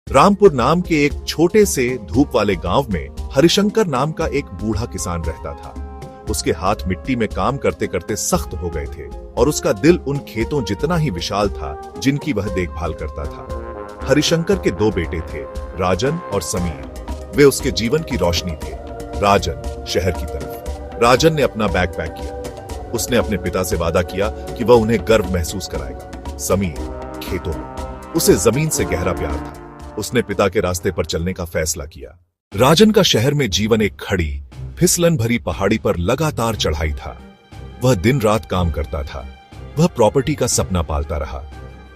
रामपुर नाम के एक छोटे से धूप वाले गांव में हरिशंकर नाम का एक बूढ़ा किसान रहता था। उसके हाथ मिट्टी में काम करते करते सख्त हो गए थे और उसका दिल उन खेतों जितना ही विशाल था जिनकी वह देखभाल करता था। हरिशंकर के दो बेटे थे, राजन और समीर। वे उसके जीवन की रोशनी थे। राजन शहर की तरफ। राजन ने अपना बैग पैक किया। उसने अपने पिता से वादा किया कि वह उन्हें गर्व महसूस कराएगा। समीर खेतों में। उसे जमीन से गहरा प्यार था। उसने पिता के रास्ते पर चलने का फैसला किया। राजन का शहर में जीवन एक खड़ी फिसलन भरी पहाड़ी पर लगातार चढ़ाई था। वह दिन रात काम करता था। वह प्रॉपर्टी का सपना पालता रहा।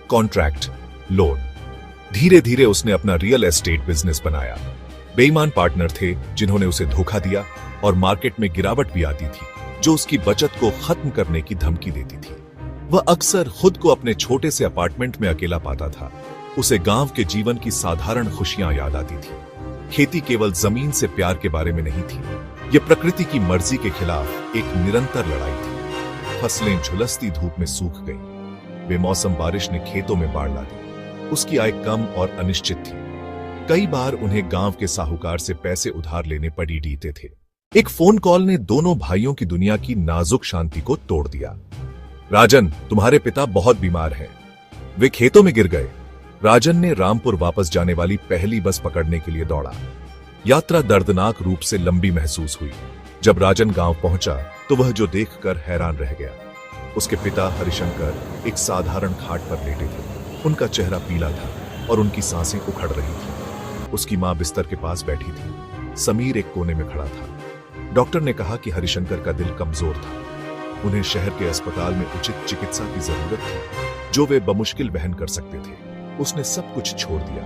Contract, loan. धीरे धीरे उसने अपना रियल एस्टेट बिजनेस बनाया। बेईमान पार्टनर थे जिन्होंने उसे धोखा दिया और मार्केट में गिरावट भी आती थी जो उसकी बचत को खत्म करने की धमकी देती थी। वह अक्सर खुद को अपने छोटे से अपार्टमेंट में अकेला पाता था। उसे गांव के जीवन की साधारण खुशियां याद आती थी। खेती केवल जमीन से प्यार के बारे में नहीं थी, यह प्रकृति की मर्जी के खिलाफ एक निरंतर लड़ाई थी। फसलें झुलसती धूप में सूख गईं। बेमौसम बारिश ने खेतों में बाढ़ ला दी। उसकी आय कम और अनिश्चित थी। कई बार उन्हें गांव के साहूकार से पैसे उधार लेने पड़ी डीते थे। एक फोन कॉल ने दोनों भाइयों की दुनिया की नाजुक शांति को तोड़ दिया। राजन, तुम्हारे पिता बहुत बीमार हैं। वे खेतों में गिर गए। राजन ने रामपुर वापस जाने वाली पहली बस पकड़ने के लिए दौड़ा। यात्रा दर्दनाक रूप से लंबी महसूस हुई। जब राजन गांव पहुंचा तो वह जो देखकर हैरान रह गया। उसके पिता हरिशंकर एक साधारण खाट पर लेटे थे। उनका चेहरा पीला था और उनकी सांसें उखड़ रही थी। उसकी मां बिस्तर के पास बैठी थी। समीर एक कोने में खड़ा था। डॉक्टर ने कहा कि हरिशंकर का दिल कमजोर था। उन्हें शहर के अस्पताल में उचित चिकित्सा की जरूरत थी जो वे बमुश्किल वहन कर सकते थे। उसने सब कुछ छोड़ दिया,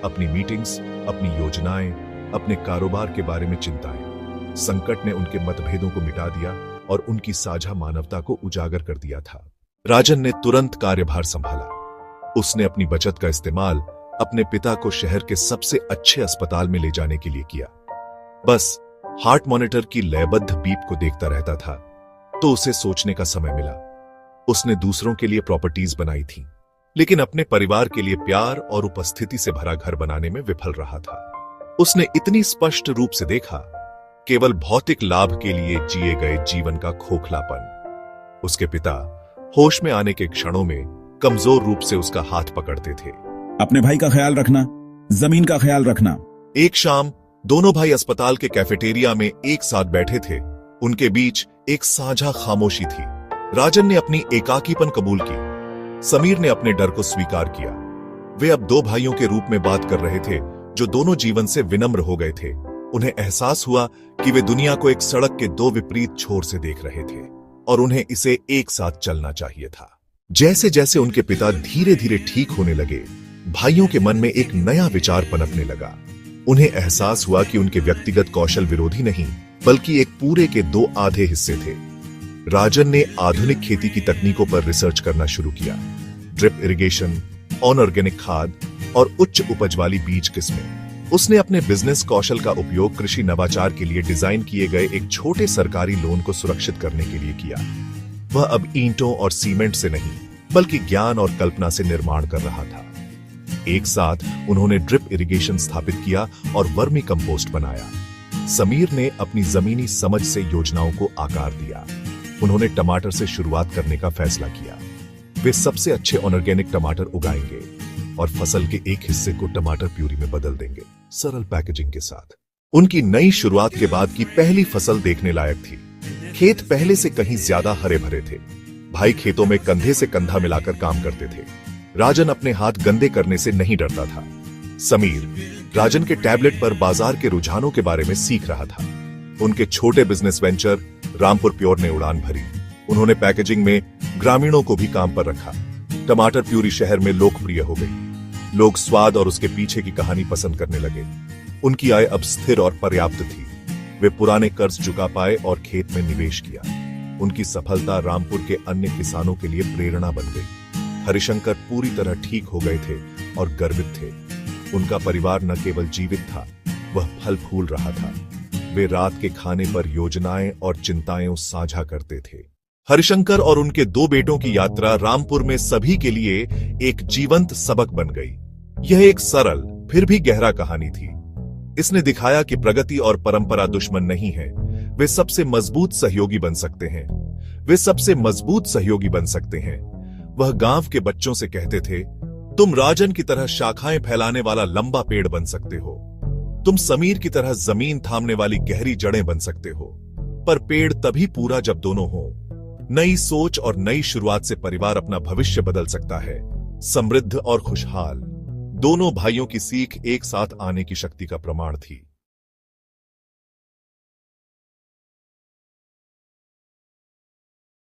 अपनी मीटिंग्स, अपनी योजनाएं, अपने कारोबार के बारे में चिंताएं। संकट ने उनके मतभेदों को मिटा दिया और उनकी साझा मानवता को उजागर कर दिया था। राजन ने तुरंत कार्यभार संभाला। उसने अपनी बचत का इस्तेमाल अपने पिता को शहर के सबसे अच्छे अस्पताल में ले जाने के लिए किया। बस हार्ट मॉनिटर की लयबद्ध बीप को देखता रहता था तो उसे सोचने का समय मिला। उसने दूसरों के लिए प्रॉपर्टीज बनाई थी, लेकिन अपने परिवार के लिए प्यार और उपस्थिति से भरा घर बनाने में विफल रहा था। उसने इतनी स्पष्ट रूप से देखा, केवल भौतिक लाभ के लिए जिए गए जीवन का खोखलापन। उसके पिता होश में आने के क्षणों में कमजोर रूप से उसका हाथ पकड़ते थे। अपने भाई का ख्याल रखना, जमीन का ख्याल रखना। एक शाम दोनों भाई अस्पताल के कैफेटेरिया में एक साथ बैठे थे। उनके बीच एक साझा खामोशी थी। राजन ने अपनी एकाकीपन कबूल की। समीर ने अपने डर को स्वीकार किया। वे अब दो भाइयों के रूप में बात कर रहे थे जो दोनों जीवन से विनम्र हो गए थे। उन्हें एहसास हुआ कि वे दुनिया को एक सड़क के दो विपरीत छोर से देख रहे थे और उन्हें इसे एक साथ चलना चाहिए था। जैसे जैसे उनके पिता धीरे धीरे ठीक होने लगे, भाइयों के मन में एक नया विचार पनपने लगा। उन्हें एहसास हुआ कि उनके व्यक्तिगत कौशल विरोधी नहीं, बल्कि एक पूरे के दो आधे हिस्से थे। राजन ने आधुनिक खेती की तकनीकों पर रिसर्च करना शुरू किया। ड्रिप इरिगेशन, ऑर्गेनिक खाद और उच्च उपज वाली बीज किस्में। उसने अपने बिजनेस कौशल का उपयोग कृषि नवाचार के लिए डिजाइन किए गए एक छोटे सरकारी लोन को सुरक्षित करने के लिए किया। वह अब ईंटों और सीमेंट से नहीं, बल्कि ज्ञान और कल्पना से निर्माण कर रहा था। एक साथ उन्होंने ड्रिप इरिगेशन स्थापित किया और वर्मी कंपोस्ट बनाया। समीर ने अपनी जमीनी समझ से योजनाओं को आकार दिया। उन्होंने टमाटर से शुरुआत करने का फैसला किया। वे सबसे अच्छे ऑर्गेनिक टमाटर उगाएंगे और फसल के एक हिस्से को टमाटर प्यूरी में बदल देंगे, सरल पैकेजिंग के साथ। उनकी नई शुरुआत के बाद की पहली फसल देखने लायक थी। खेत पहले से कहीं ज्यादा हरे भरे थे। भाई खेतों में कंधे से कंधा मिलाकर काम करते थे। राजन अपने हाथ गंदे करने से नहीं डरता था। समीर राजन के टैबलेट पर बाजार के रुझानों के बारे में सीख रहा था। उनके छोटे बिजनेस वेंचर रामपुर प्योर ने उड़ान भरी। उन्होंने पैकेजिंग में ग्रामीणों को भी काम पर रखा। टमाटर प्यूरी शहर में लोकप्रिय हो गई। लोग स्वाद और उसके पीछे की कहानी पसंद करने लगे। उनकी आय अब स्थिर और पर्याप्त थी। वे पुराने कर्ज चुका पाए और खेत में निवेश किया। उनकी सफलता रामपुर के अन्य किसानों के लिए प्रेरणा बन गई। हरिशंकर पूरी तरह ठीक हो गए थे और गर्वित थे। उनका परिवार न केवल जीवित था, वह फल फूल रहा था। वे रात के खाने पर योजनाएं और चिंताएं साझा करते थे। हरिशंकर और उनके दो बेटों की यात्रा रामपुर में सभी के लिए एक जीवंत सबक बन गई। यह एक सरल फिर भी गहरा कहानी थी। इसने दिखाया कि प्रगति और परंपरा दुश्मन नहीं है, वे सबसे मजबूत सहयोगी बन सकते हैं। वे सबसे मजबूत सहयोगी बन सकते हैं। वह गांव के बच्चों से कहते थे, तुम राजन की तरह शाखाएं फैलाने वाला लंबा पेड़ बन सकते हो। तुम समीर की तरह जमीन थामने वाली गहरी जड़ें बन सकते हो। पर पेड़ तभी पूरा जब दोनों हो। नई सोच और नई शुरुआत से परिवार अपना भविष्य बदल सकता है, समृद्ध और खुशहाल। दोनों भाइयों की सीख एक साथ आने की शक्ति का प्रमाण थी।